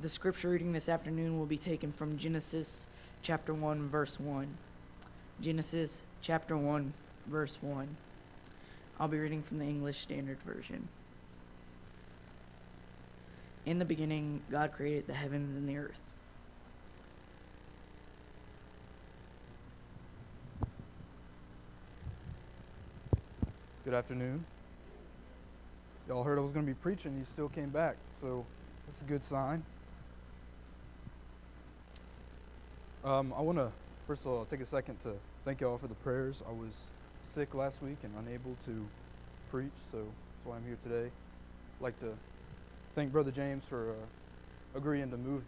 The scripture reading this afternoon will be taken from Genesis chapter 1, verse 1. Genesis chapter 1, verse 1. I'll be reading from the English Standard Version. In the beginning, God created the heavens and the earth. Good afternoon. Y'all heard I was going to be preaching. You still came back, so that's a good sign. I want to, first of all, take a second to thank y'all for the prayers. I was sick last week and unable to preach, so that's why I'm here today. I'd like to thank Brother James for agreeing to move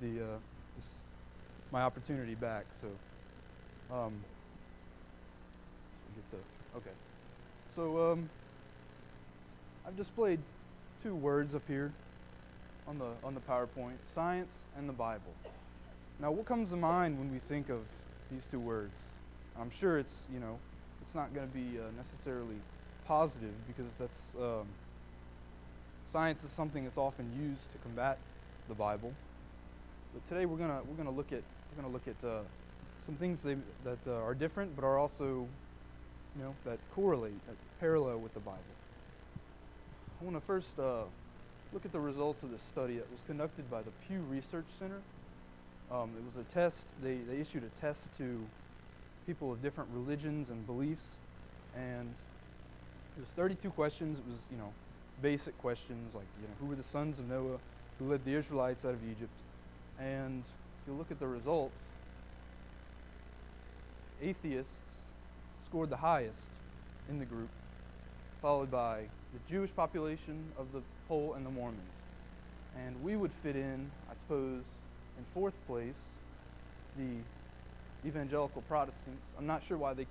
my opportunity back. So, I've displayed two words up here on the PowerPoint: science and the Bible. Now, what comes to mind when we think of these two words? I'm sure it's not going to be necessarily positive, because science is something that's often used to combat the Bible. But today we're gonna look at some things that are different, but are also that correlate, that parallel with the Bible. I want to first look at the results of this study that was conducted by the Pew Research Center. It was a test. They issued a test to people of different religions and beliefs, and it was 32 questions. It was basic questions like who were the sons of Noah, who led the Israelites out of Egypt. And if you look at the results, atheists scored the highest in the group, followed by the Jewish population of the poll and the Mormons. And we would fit in, I suppose, in fourth place, the evangelical Protestants. I'm not sure why they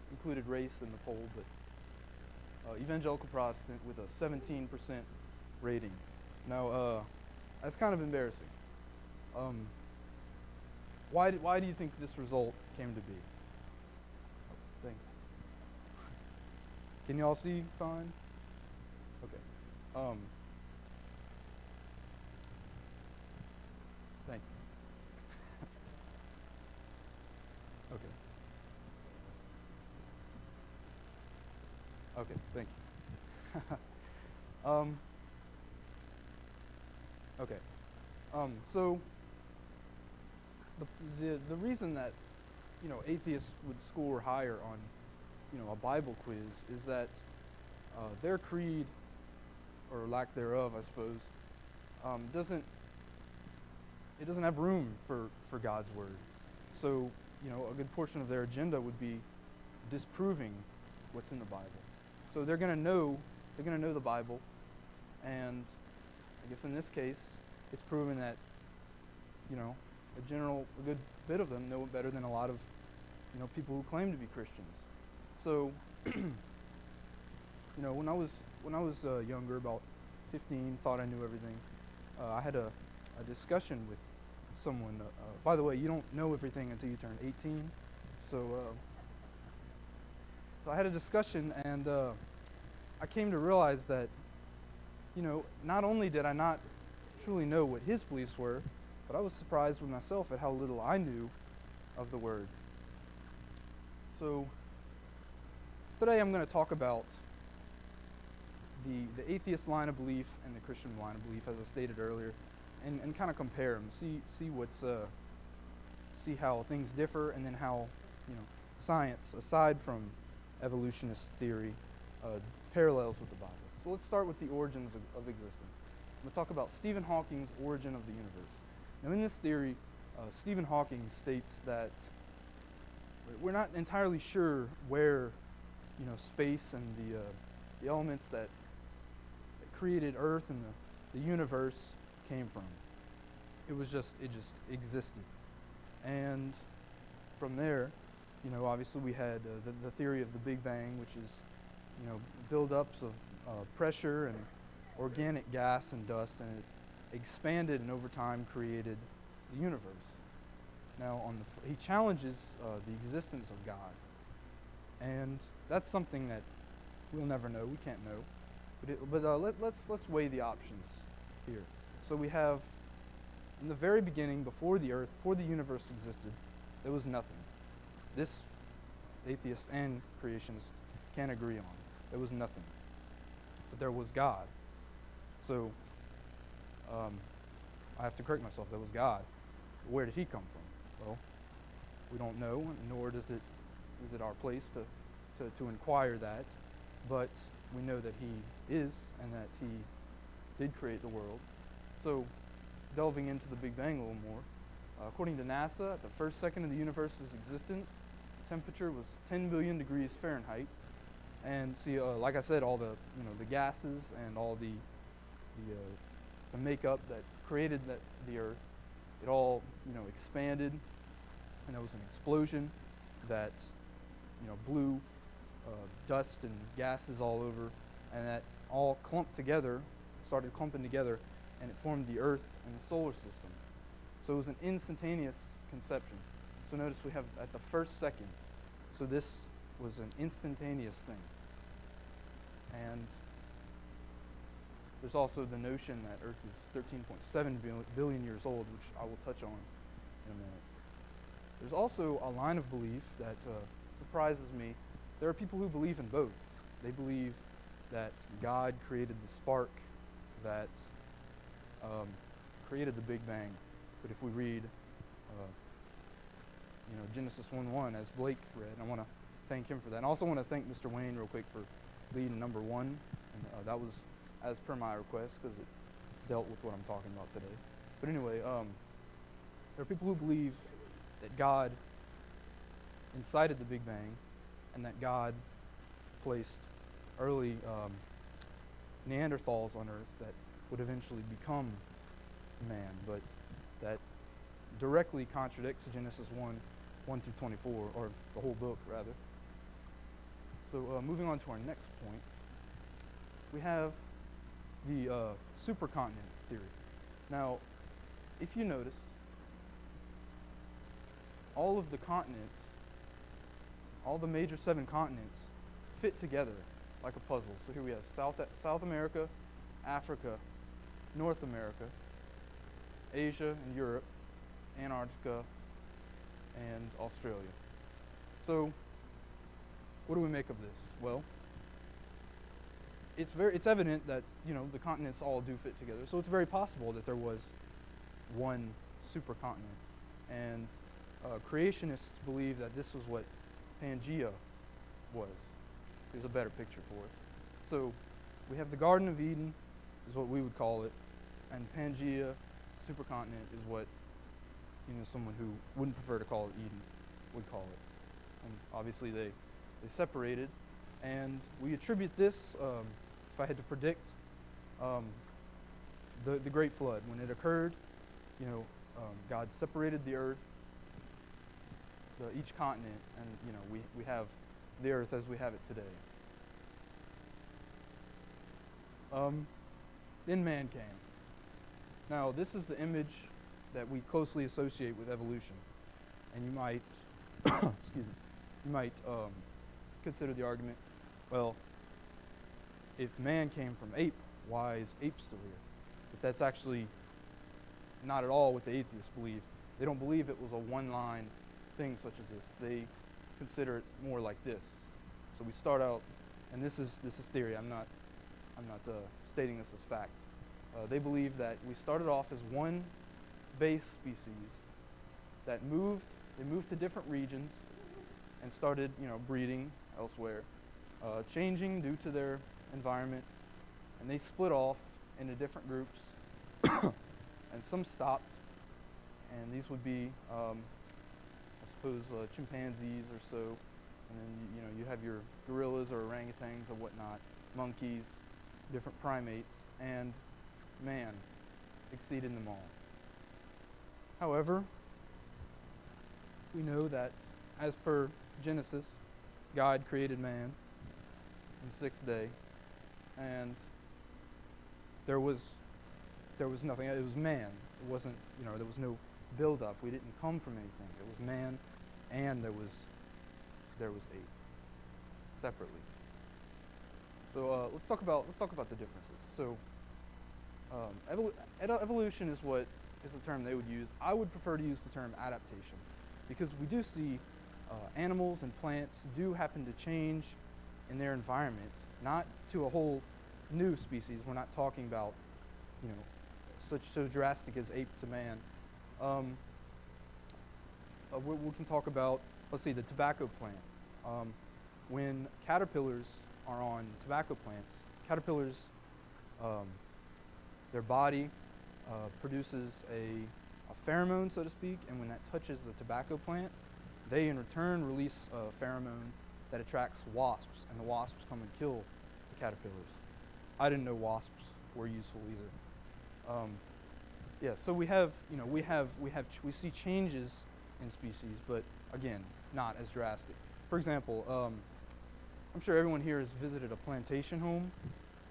included race in the poll, but evangelical Protestant with a 17% rating. Now, that's kind of embarrassing. Why do you think this result came to be? Thank you. Can you all see fine? Okay. Thank you. Okay, thank you. Okay. So the reason that atheists would score higher on a Bible quiz is that their creed, or lack thereof, I suppose, doesn't have room for God's word. So a good portion of their agenda would be disproving what's in the Bible. So they're going to know the Bible, and I guess in this case, it's proven that a good bit of them know it better than a lot of people who claim to be Christians. So when I was younger, about 15, thought I knew everything. I had a discussion with someone. By the way, you don't know everything until you turn 18. So I had a discussion, and I came to realize that not only did I not truly know what his beliefs were, but I was surprised with myself at how little I knew of the Word. So today I'm going to talk about the atheist line of belief and the Christian line of belief, as I stated earlier, and kind of compare them, see how things differ, and then how science, aside from evolutionist theory, parallels with the Bible. So let's start with the origins of existence. I'm going to talk about Stephen Hawking's origin of the universe. Now, in this theory, Stephen Hawking states that we're not entirely sure where space and the elements that created Earth and the universe came from. It just existed. And from there, obviously we had the theory of the Big Bang, which is buildups of pressure and organic gas and dust, and it expanded and over time created the universe. Now, he challenges the existence of God, and that's something that we'll never know. We can't know. But let's weigh the options here. So we have In the very beginning, before the earth, before the universe existed, there was nothing. This atheists and creationists can agree on. There was nothing. But there was God. So, I have to correct myself. There was God. Where did he come from? Well, we don't know, nor is it our place to inquire that. But we know that he is, and that he did create the world. So, delving into the Big Bang a little more, according to NASA, at the first second of the universe's existence, temperature was 10 billion degrees Fahrenheit. And see, like I said, all the gases and all the makeup that created the Earth, it all expanded, and there was an explosion that blew dust and gases all over, and that all started clumping together, and it formed the Earth and the solar system. So it was an instantaneous conception. So notice we have at the first second. So this was an instantaneous thing. And there's also the notion that Earth is 13.7 billion years old, which I will touch on in a minute. There's also a line of belief that surprises me. There are people who believe in both. They believe that God created the spark that created the Big Bang. But if we read Genesis 1:1, as Blake read, I want to thank him for that. And I also want to thank Mr. Wayne real quick for leading number 1. And that was as per my request, because it dealt with what I'm talking about today. But anyway, there are people who believe that God incited the Big Bang, and that God placed early Neanderthals on Earth that would eventually become man, but that directly contradicts Genesis 1 through 24, or the whole book, rather. So moving on to our next point, we have the Supercontinent Theory. Now, if you notice, all of the continents, all the major 7 continents, fit together like a puzzle. So here we have South America, Africa, North America, Asia and Europe, Antarctica, and Australia. So, what do we make of this? Well, it's evident that the continents all do fit together. So it's very possible that there was one supercontinent, and creationists believe that this was what Pangea was. Here's a better picture for it. So we have the Garden of Eden, is what we would call it, and Pangea, supercontinent, is what someone who wouldn't prefer to call it Eden would call it. And obviously they separated, and we attribute this, if I had to predict, the Great Flood. When it occurred, God separated the earth, each continent, and we have the earth as we have it today. Then man came. Now, this is the image that we closely associate with evolution, and you might, consider the argument, well, if man came from ape, why is ape still here? But that's actually not at all what the atheists believe. They don't believe it was a one-line thing such as this. They consider it more like this. So we start out, and this is theory. I'm not stating this as fact. They believe that we started off as one base species that moved to different regions and started, breeding elsewhere, changing due to their environment, and they split off into different groups, and some stopped, and these would be, I suppose, chimpanzees or so, and then you have your gorillas or orangutans or whatnot, monkeys, different primates, and man exceeded them all. However, we know that, as per Genesis, God created man in the 6th day, and there was nothing. It was man. It wasn't, there was no build-up. We didn't come from anything. It was man, and there was ape separately. So let's talk about the differences. So evolution is what is the term they would use. I would prefer to use the term adaptation, because we do see animals and plants do happen to change in their environment, not to a whole new species. We're not talking about, so drastic as ape to man. We can talk about, let's see, the tobacco plant. When caterpillars are on tobacco plants, caterpillars, their body produces a pheromone, so to speak, and when that touches the tobacco plant, they in return release a pheromone that attracts wasps, and the wasps come and kill the caterpillars. I didn't know wasps were useful either. So we see changes in species, but again, not as drastic. For example, I'm sure everyone here has visited a plantation home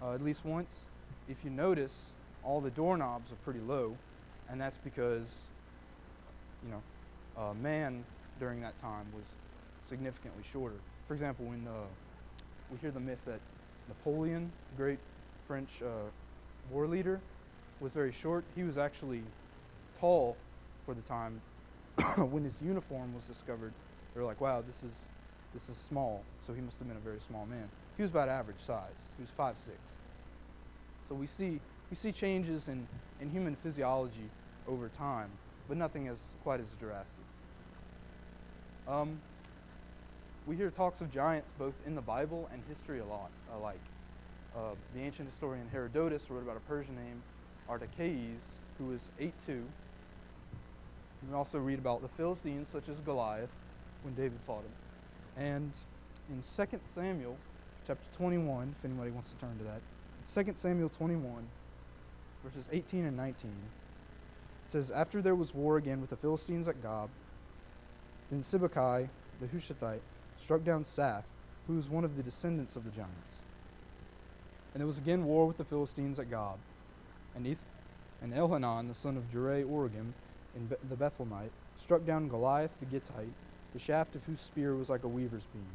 at least once. If you notice, all the doorknobs are pretty low, and that's because man during that time was significantly shorter. For example, when we hear the myth that Napoleon, the great French war leader, was very short, he was actually tall for the time. When his uniform was discovered, they were like, wow, this is small, so he must have been a very small man. He was about average size. He was 5'6". So we see changes in human physiology over time, but nothing quite as drastic. We hear talks of giants both in the Bible and history a lot alike. The ancient historian Herodotus wrote about a Persian named Artachaeus, who was 8'2". You can also read about the Philistines, such as Goliath, when David fought him. And in 2 Samuel chapter 21, if anybody wants to turn to that, 2 Samuel 21, verses 18 and 19, it says, "After there was war again with the Philistines at Gob, then Sibbecai the Hushathite struck down Saph, who was one of the descendants of the giants. And there was again war with the Philistines at Gob, and Elhanan, the son of Jerai Oregim, the Bethlehemite, struck down Goliath the Gittite, the shaft of whose spear was like a weaver's beam.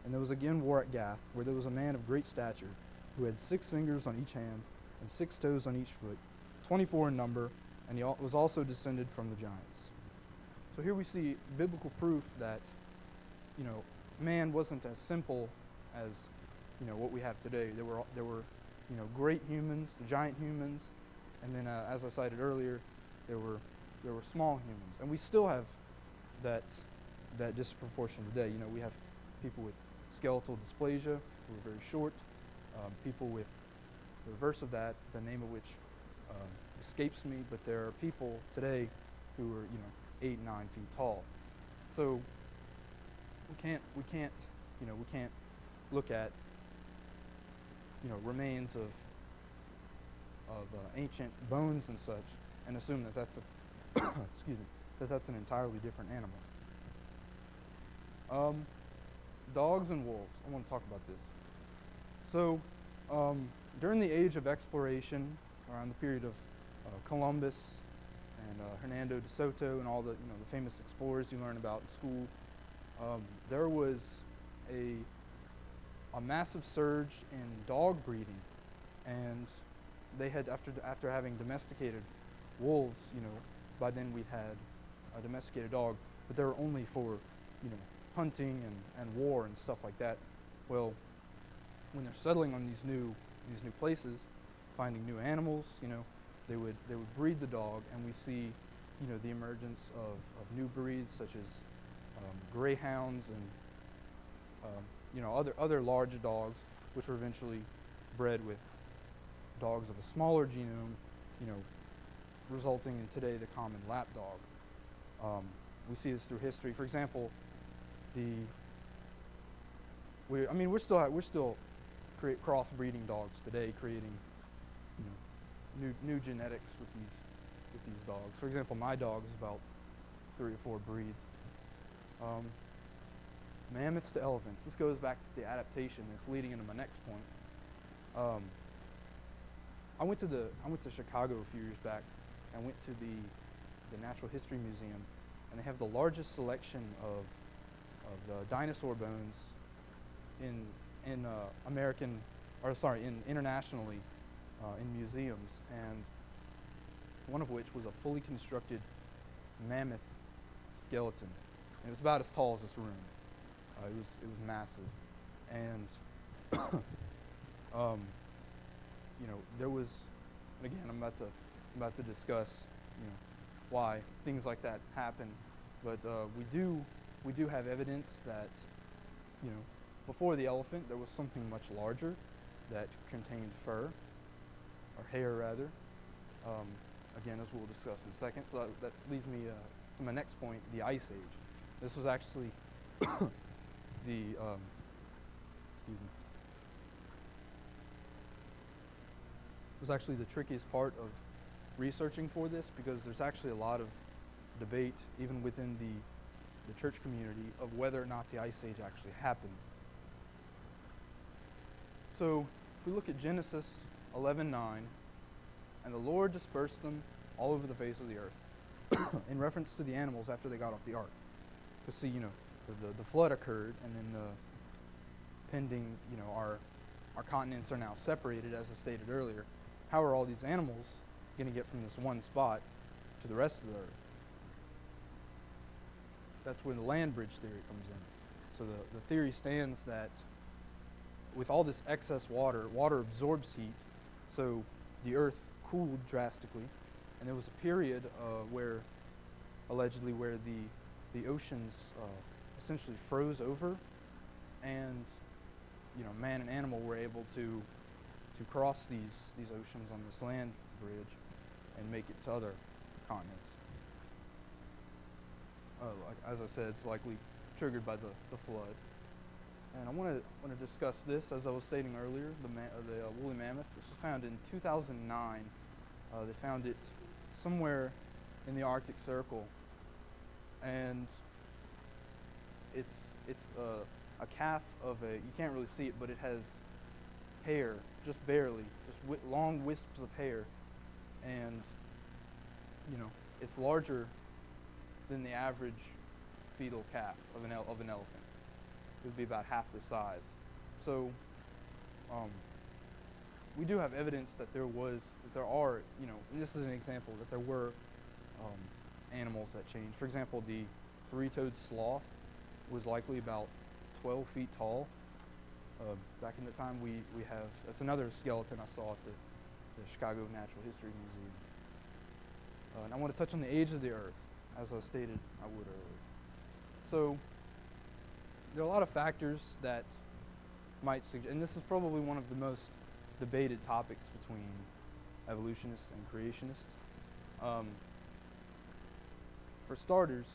And there was again war at Gath, where there was a man of great stature, who had 6 fingers on each hand, and 6 toes on each foot, 24 in number, and he was also descended from the giants." So here we see biblical proof that, man wasn't as simple as, what we have today. There were great humans, the giant humans, and then, as I cited earlier, there were small humans, and we still have that disproportion today. We have people with skeletal dysplasia who are very short, people with the reverse of that, the name of which escapes me, but there are people today who are 8, 9 feet tall. So we can't look at remains of ancient bones and such and assume that that's that's an entirely different animal. Dogs and wolves. I want to talk about this. So during the age of exploration, around the period of Columbus and Hernando de Soto and all the the famous explorers you learn about in school, there was a massive surge in dog breeding, and they had after having domesticated wolves, by then we'd had a domesticated dog, but they were only for hunting and war and stuff like that. Well, when they're settling on these new places, finding new animals, they would breed the dog, and we see the emergence of new breeds such as greyhounds and other large dogs, which were eventually bred with dogs of a smaller genome, resulting in today the common lap dog. We see this through history. For example, we're still crossbreeding dogs today, creating new genetics with these dogs. For example, my dog is about 3 or 4 breeds. Mammoths to elephants. This goes back to the adaptation that's leading into my next point. I went to Chicago a few years back. I went to the Natural History Museum, and they have the largest selection of dinosaur bones internationally in museums. And one of which was a fully constructed mammoth skeleton. And it was about as tall as this room. It was massive, and there was, and again, I'm about to discuss, why things like that happen, but we do have evidence that, before the elephant, there was something much larger that contained fur, or hair rather. Again, as we'll discuss in a second. So that leads me to my next point, the Ice Age. This was actually the was actually the trickiest part of researching for this, because there's actually a lot of debate, even within the church community, of whether or not the Ice Age actually happened. So if we look at Genesis 11:9, and the Lord dispersed them all over the face of the earth, in reference to the animals after they got off the ark. Because see, the flood occurred, and then the pending, our continents are now separated, as I stated earlier. How are all these animals going to get from this one spot to the rest of the earth? That's where the land bridge theory comes in. So the theory stands that with all this excess water absorbs heat, so the earth cooled drastically, and there was a period allegedly where the oceans essentially froze over, and man and animal were able to cross these oceans on this land bridge and make it to other continents. As I said, it's likely triggered by the flood. And I want to discuss this, as I was stating earlier, the woolly mammoth. This was found in 2009. They found it somewhere in the Arctic Circle, and it's a calf of you can't really see it, but it has hair, just barely, just long wisps of hair, and it's larger than the average fetal calf of an elephant. It would be about half the size. So we do have evidence that there are, and this is an example, that there were animals that changed. For example, the three-toed sloth was likely about 12 feet tall. Back in the time, we have, that's another skeleton I saw at the Chicago Natural History Museum. And I want to touch on the age of the earth, as I stated I would earlier. So there are a lot of factors that might suggest, and this is probably one of the most debated topics between evolutionists and creationists. For starters,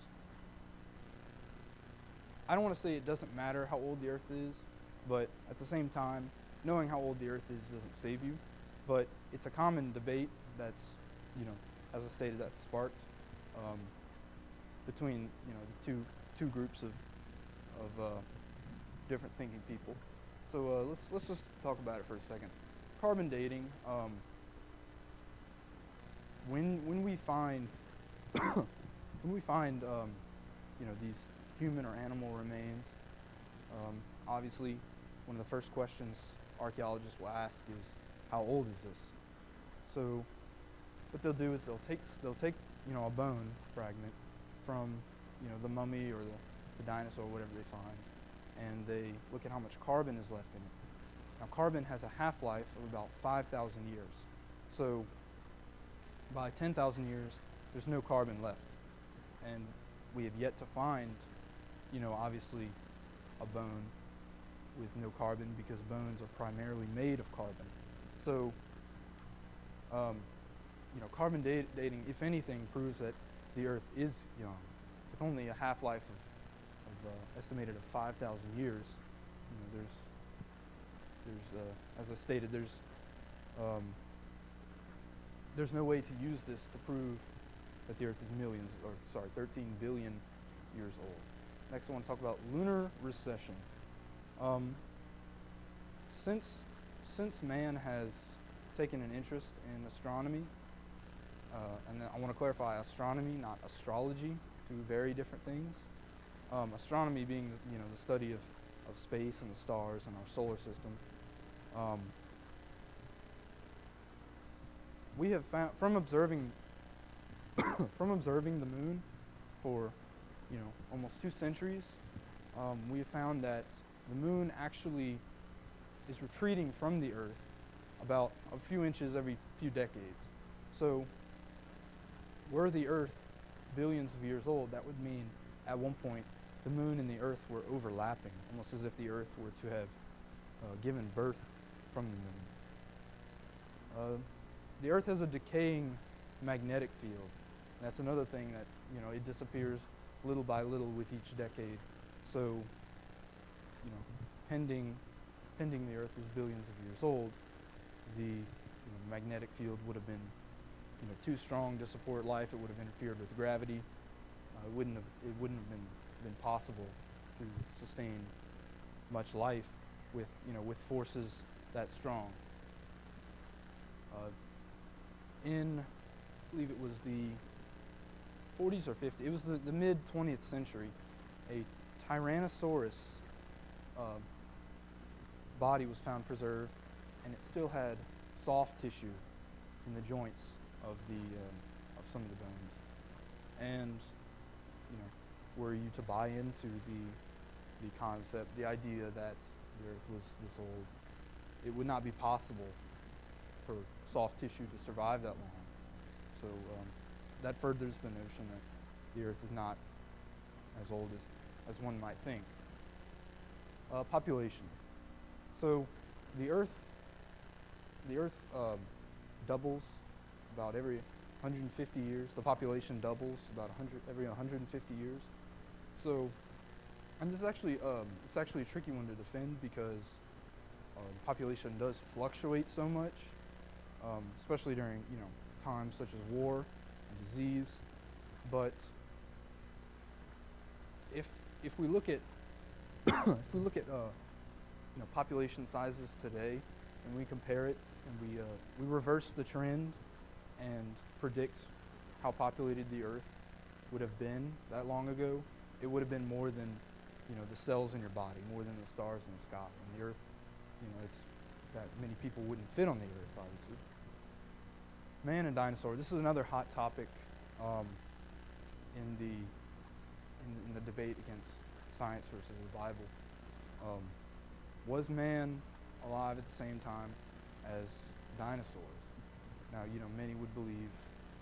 I don't want to say it doesn't matter how old the earth is, but at the same time, knowing how old the earth is doesn't save you. But it's a common debate that's, as I stated, that's sparked between, the two groups of different thinking people. So let's just talk about it for a second. Carbon dating. When we find these human or animal remains, obviously one of the first questions archaeologists will ask is, how old is this? So what they'll do is they'll take a bone fragment from the mummy or the dinosaur, whatever they find, and they look at how much carbon is left in it. Now, carbon has a half-life of about 5,000 years. So by 10,000 years, there's no carbon left. And we have yet to find, obviously, a bone with no carbon, because bones are primarily made of carbon. So, carbon dating, if anything, proves that the Earth is young. With only a half-life of estimated of 5,000 years, there's as I stated, there's no way to use this to prove that the Earth is 13 billion years old. Next, I want to talk about lunar recession. Since man has taken an interest in astronomy, and I want to clarify, astronomy, not astrology, two very different things. Astronomy being the study of space and the stars and our solar system. We have found, from observing from observing the moon for, almost 2 centuries, we have found that the moon actually is retreating from the Earth about a few inches every few decades. So, were the Earth billions of years old, that would mean at one point the moon and the Earth were overlapping, almost as if the Earth were to have given birth from the moon. The Earth has a decaying magnetic field. That's another thing that, it disappears little by little with each decade. So, pending the Earth was billions of years old, the magnetic field would have been too strong to support life. It would have interfered with gravity. It wouldn't have been possible to sustain much life with forces that strong. In, I believe it was the 40s or 50s, it was the mid 20th century, a Tyrannosaurus body was found preserved, and it still had soft tissue in the joints of some of the bones. And were you to buy into the concept, the idea that the Earth was this old, it would not be possible for soft tissue to survive that long. So that furthers the notion that the Earth is not as old as one might think. Population. So the Earth doubles about every 150 years. The population doubles about every 150 years. So, and this is actually a tricky one to defend because the population does fluctuate so much, especially during times such as war and disease. But if we look at population sizes today, and we compare it, and we reverse the trend and predict how populated the Earth would have been that long ago, it would have been more than the cells in your body, more than the stars in the sky. And the Earth, it's that many people wouldn't fit on the Earth, obviously. Man and dinosaur. This is another hot topic in the debate against science versus the Bible. Was man alive at the same time as dinosaurs? Now, many would believe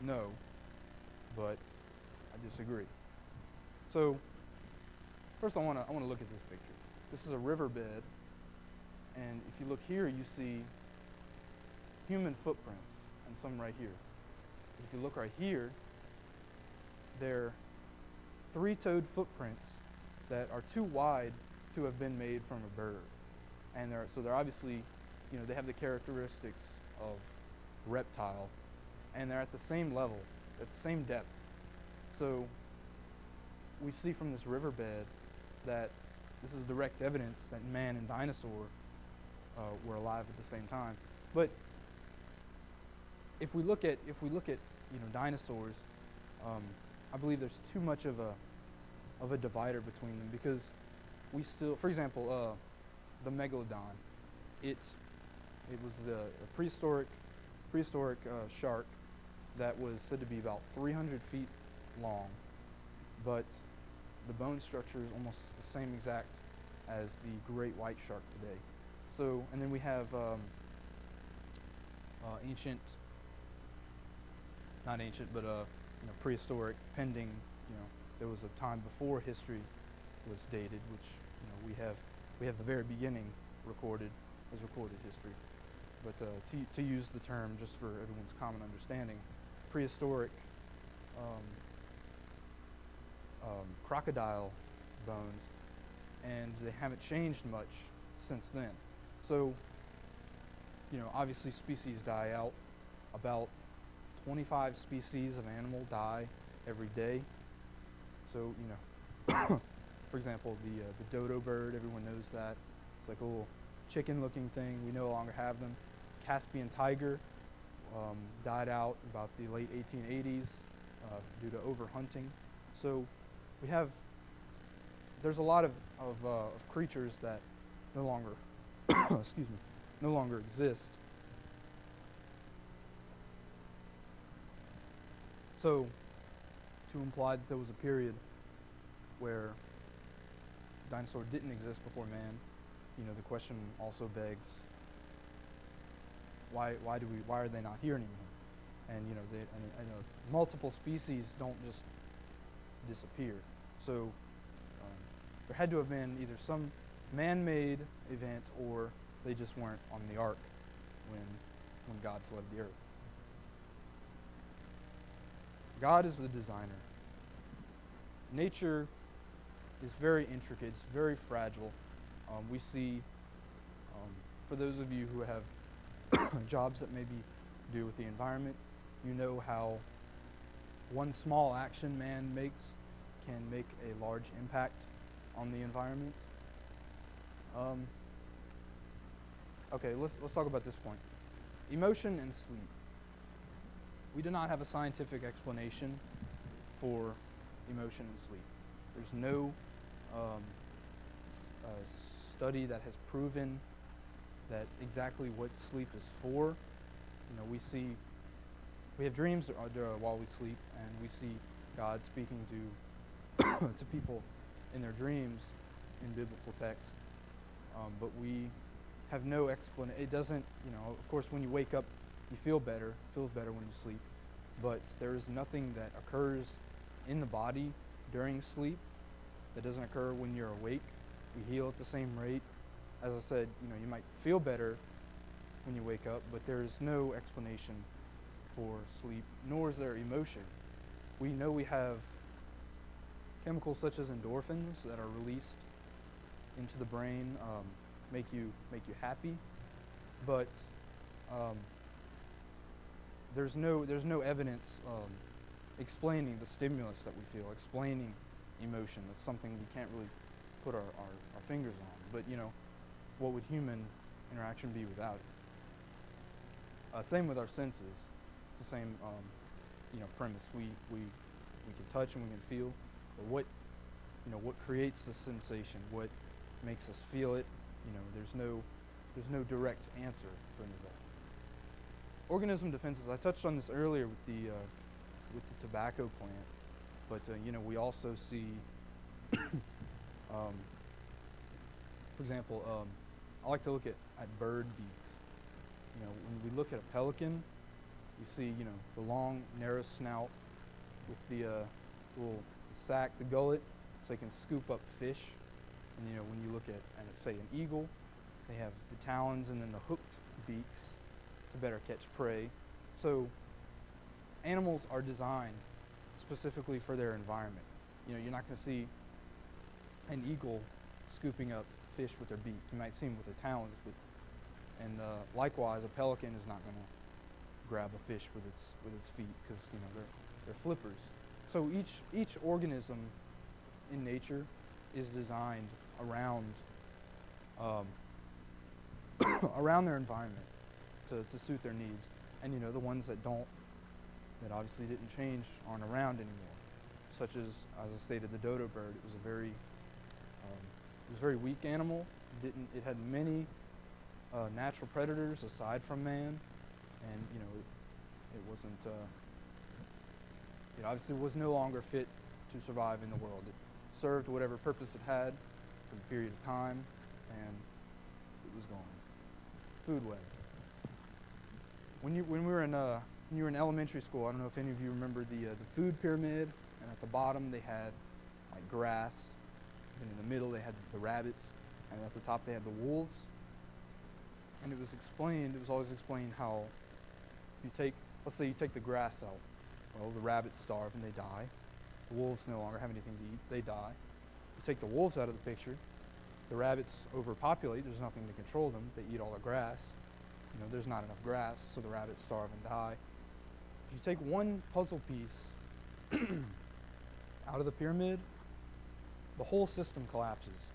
no, but I disagree. So, first I want to look at this picture. This is a riverbed, and if you look here, you see human footprints, and some right here. If you look right here, they're 3-toed footprints that are too wide to have been made from a bird. And they're obviously, they have the characteristics of reptile, and they're at the same level, at the same depth. So we see from this riverbed that this is direct evidence that man and dinosaur were alive at the same time. But if we look at dinosaurs, I believe there's too much of a divider between them, because we still, for example, the megalodon, it was a prehistoric shark that was said to be about 300 feet long, but the bone structure is almost the same exact as the great white shark today. So, and then we have prehistoric, pending. There was a time before history was dated, which we have the very beginning recorded history. But to use the term just for everyone's common understanding, prehistoric crocodile bones, and they haven't changed much since then. So, obviously species die out. About 25 species of animal die every day. So, for example, the dodo bird, everyone knows that. It's like a little chicken-looking thing. We no longer have them. Caspian tiger died out about the late 1880s due to overhunting. So there's a lot of creatures that no longer, no longer exist. So to imply that there was a period where dinosaurs didn't exist before man, the question also begs, why are they not here anymore? And multiple species don't just disappear. So there had to have been either some man-made event, or they just weren't on the ark when God flooded the earth. God is the designer. Nature is very intricate, it's very fragile. We see, for those of you who have jobs that maybe do with the environment, you know how one small action man makes can make a large impact on the environment. Okay, let's talk about this point. Emotion and sleep. We do not have a scientific explanation for emotion and sleep. There's no study that has proven that exactly what sleep is for. We have dreams while we sleep, and we see God speaking to to people in their dreams in biblical text. But we have no explanation. It doesn't, of course, when you wake up, you feel better. It feels better when you sleep. But there is nothing that occurs in the body during sleep that doesn't occur when you're awake. We heal at the same rate. As I said, you might feel better when you wake up, but there is no explanation for sleep, nor is there emotion. We know we have chemicals such as endorphins that are released into the brain, make you happy, but there's no evidence explaining the stimulus that we feel, explaining emotion. That's something we can't really put our fingers on. But what would human interaction be without it? Same with our senses. It's the same premise. We can touch and we can feel, but what creates the sensation? What makes us feel it? There's no direct answer for any of that. Organism defenses. I touched on this earlier with the tobacco plant, but we also see, for example, I like to look at bird beaks. When we look at a pelican, you see the long, narrow snout with the little sac, the gullet, so they can scoop up fish. And when you look at say an eagle, they have the talons and then the hooked beaks to better catch prey. So animals are designed specifically for their environment. You're not going to see an eagle scooping up fish with their beak. You might see them with their talons, and likewise, a pelican is not going to grab a fish with its feet because they're flippers. So each organism in nature is designed around around their environment to suit their needs. And the ones that obviously didn't change aren't around anymore. Such as I stated, the dodo bird. It was a very weak animal. It had many natural predators aside from man, and it wasn't. It obviously was no longer fit to survive in the world. It served whatever purpose it had for a period of time, and it was gone. Food webs. When you were in elementary school, I don't know if any of you remember the food pyramid, and at the bottom they had like grass, and in the middle they had the rabbits, and at the top they had the wolves. And it was always explained how let's say you take the grass out, well, the rabbits starve and they die. The wolves no longer have anything to eat, they die. You take the wolves out of the picture, the rabbits overpopulate, there's nothing to control them, they eat all the grass. There's not enough grass, so the rabbits starve and die. If you take one puzzle piece out of the pyramid, the whole system collapses.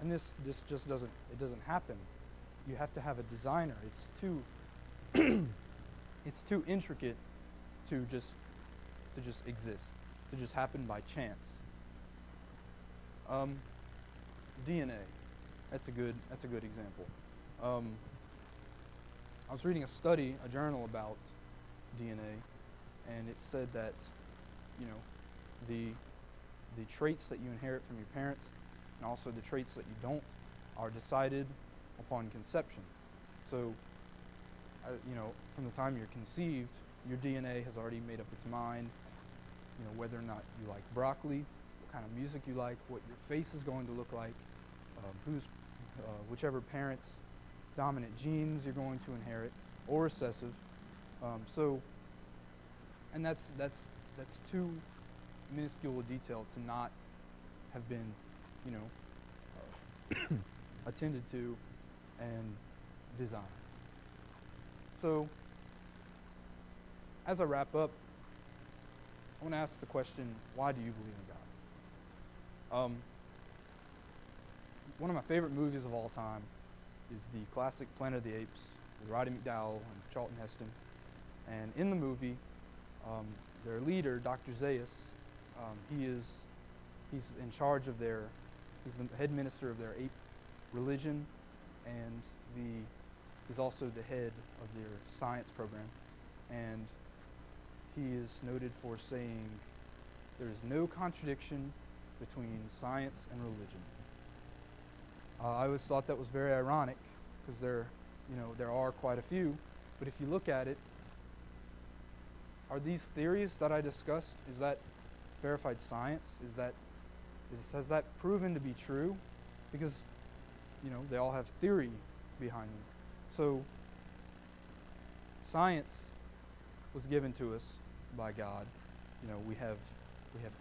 And this just doesn't happen. You have to have a designer. It's too it's too intricate to just exist, to just happen by chance. DNA. That's a good example. I was reading a journal about DNA, and it said that the traits that you inherit from your parents and also the traits that you don't are decided upon conception. So, from the time you're conceived, your DNA has already made up its mind, whether or not you like broccoli, what kind of music you like, what your face is going to look like, whichever parent's dominant genes you're going to inherit, or recessive. And that's too minuscule a detail to not have been, attended to and designed. So, as I wrap up, I want to ask the question, why do you believe in God? One of my favorite movies of all time is the classic Planet of the Apes with Roddy McDowell and Charlton Heston. And in the movie, their leader, Dr. Zaius, he's in charge of he's the head minister of their ape religion, and he's also the head of their science program. And he is noted for saying there is no contradiction between science and religion. I always thought that was very ironic because there are quite a few. But if you look at it, are these theories that I discussed, is that verified science? Has that proven to be true? Because, they all have theory behind them. So, science was given to us by God. We have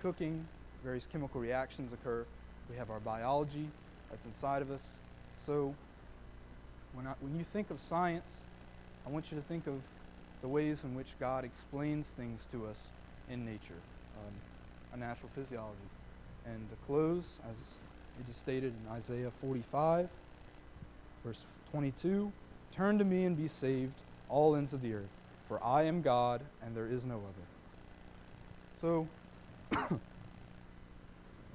cooking, various chemical reactions occur. We have our biology that's inside of us. So, when you think of science, I want you to think of the ways in which God explains things to us in nature, a natural physiology. And to close, as it is stated in Isaiah 45, verse 22, "Turn to me and be saved, all ends of the earth, for I am God and there is no other." So,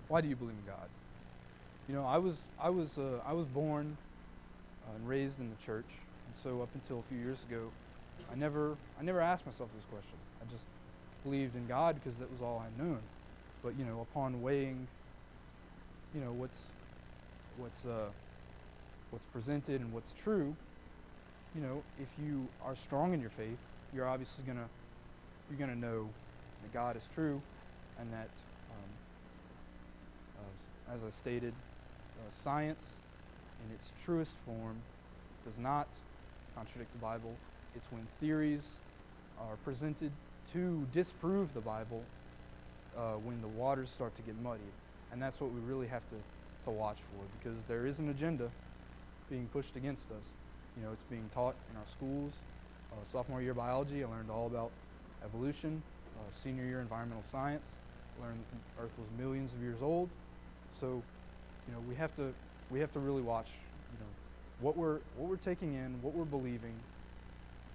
why do you believe in God? I was born and raised in the church, and so up until a few years ago, I never asked myself this question. I just believed in God because that was all I'd known. But upon weighing, what's presented and what's true, if you are strong in your faith, you're obviously you're gonna know that God is true, and that, as I stated, science in its truest form does not contradict the Bible. It's when theories are presented to disprove the Bible when the waters start to get muddy. And that's what we really have to watch for, because there is an agenda being pushed against us. It's being taught in our schools. Sophomore year biology, I learned all about evolution. Senior year environmental science, I learned that the Earth was millions of years old. So, we have to really watch, what we're taking in, what we're believing,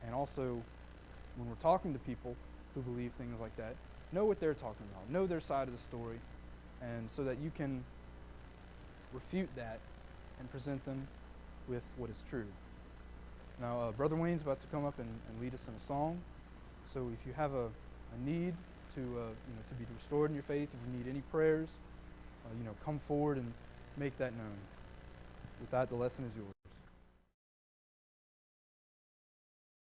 and also when we're talking to people who believe things like that, know what they're talking about, know their side of the story, and so that you can refute that and present them with what is true. Now, Brother Wayne's about to come up and lead us in a song. So if you have a need to be restored in your faith, if you need any prayers, come forward and make that known. With that, the lesson is yours.